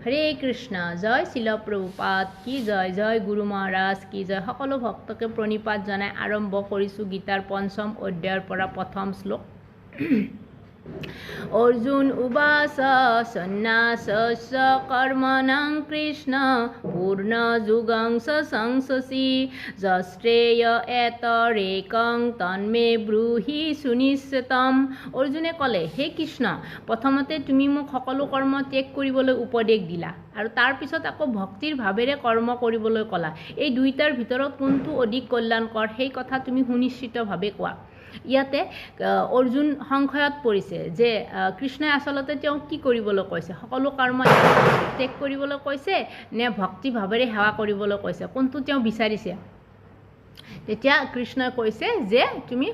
হৰে কৃষ্ণ জয় শিল প্ৰভুপাদ কি জয় জয় গুৰু মহাৰাজ কি জয় সকলো ভক্তকে প্ৰণিপাত জনাই আৰম্ভ কৰিছোঁ গীতাৰ পঞ্চম অধ্যায়ৰ পৰা প্ৰথম শ্লোক অৰ্জুন উবাচ সন্ন্যাসস্য কৰ্মণং কৃষ্ণ পূৰ্ণ যোগং সংসসি যশ্ৰেয় এতৰেকং তন্মে ব্ৰূহি সুনিশ্চিতম। অৰ্জুনে ক'লে, হে কৃষ্ণ, প্ৰথমতে তুমি মোক সকলো কৰ্ম ত্যাগ কৰিবলৈ উপদেশ দিলা আৰু তাৰপিছত আকৌ ভক্তিৰ ভাৱেৰে কৰ্ম কৰিবলৈ ক'লা। এই দুইটাৰ ভিতৰত কোনটো অধিক কল্যাণকৰ সেই কথা তুমি সুনিশ্চিতভাৱে কোৱা। ইয়াতে অৰ্জুন সংশয়ত পৰিছে যে কৃষ্ণই আচলতে তেওঁক কি কৰিবলৈ কৈছে, সকলো কৰ্ম ত্যাগ কৰিবলৈ কৈছে নে ভক্তি ভাৱেৰে সেৱা কৰিবলৈ কৈছে, কোনটো তেওঁ বিচাৰিছে। তেতিয়া কৃষ্ণই কৈছে যে তুমি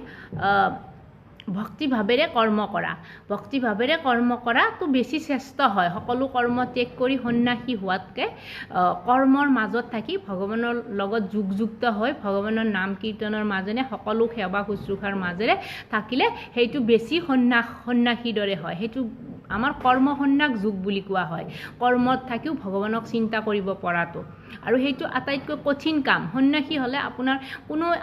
ভক্তি ভাৱেৰে কৰ্ম কৰা, ভক্তি ভাৱেৰে কৰ্ম কৰাটো বেছি শ্ৰেষ্ঠ হয়। সকলো কৰ্ম ত্যাগ কৰি সন্ন্যাসী হোৱাতকৈ কৰ্মৰ মাজত থাকি ভগৱানৰ লগত যুক্ত হৈ ভগৱানৰ নাম কীৰ্তনৰ মাজেৰে সকলো সেৱা শুশ্ৰূষাৰ মাজেৰে থাকিলে সেইটো বেছি সন্ন্যাসীৰ দৰে হয়। সেইটো আমাৰ কৰ্ম সন্ন্যাস যুগ বুলি কোৱা হয়। কৰ্মত থাকিও ভগৱানক চিন্তা কৰিব পৰাটো, আৰু সেইটো আটাইতকৈ কঠিন কাম। সন্ন্যাসী হ'লে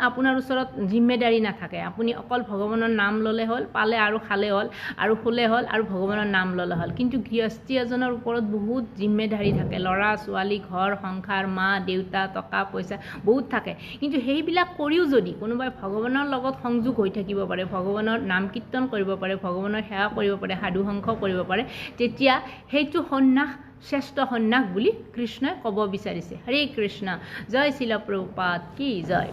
আপোনাৰ ওচৰত জিম্মেদাৰী নাথাকে। আপুনি অকল ভগৱানৰ নাম ল'লে হ'ল, পালে আৰু খালে হ'ল আৰু শুলে হ'ল আৰু ভগৱানৰ নাম ল'লে হ'ল। কিন্তু গৃহস্থী এজনৰ ওপৰত বহুত জিম্মেদাৰী থাকে, ল'ৰা ছোৱালী, ঘৰ সংসাৰ, মা দেউতা, টকা পইচা বহুত থাকে। কিন্তু সেইবিলাক কৰিও যদি কোনোবাই ভগৱানৰ লগত সংযোগ হৈ থাকিব পাৰে, ভগৱানৰ নাম কীৰ্তন কৰিব পাৰে, ভগৱানৰ সেৱা কৰিব পাৰে, সাধু সংঘ কৰিব পাৰে, তেতিয়া সেইটো সন্ন্যাস শ্ৰেষ্ঠ সন্ন্যাস বুলি কৃষ্ণই ক'ব বিচাৰিছে। হৰে কৃষ্ণ জয় শিল প্ৰভুপাদ কি জয়।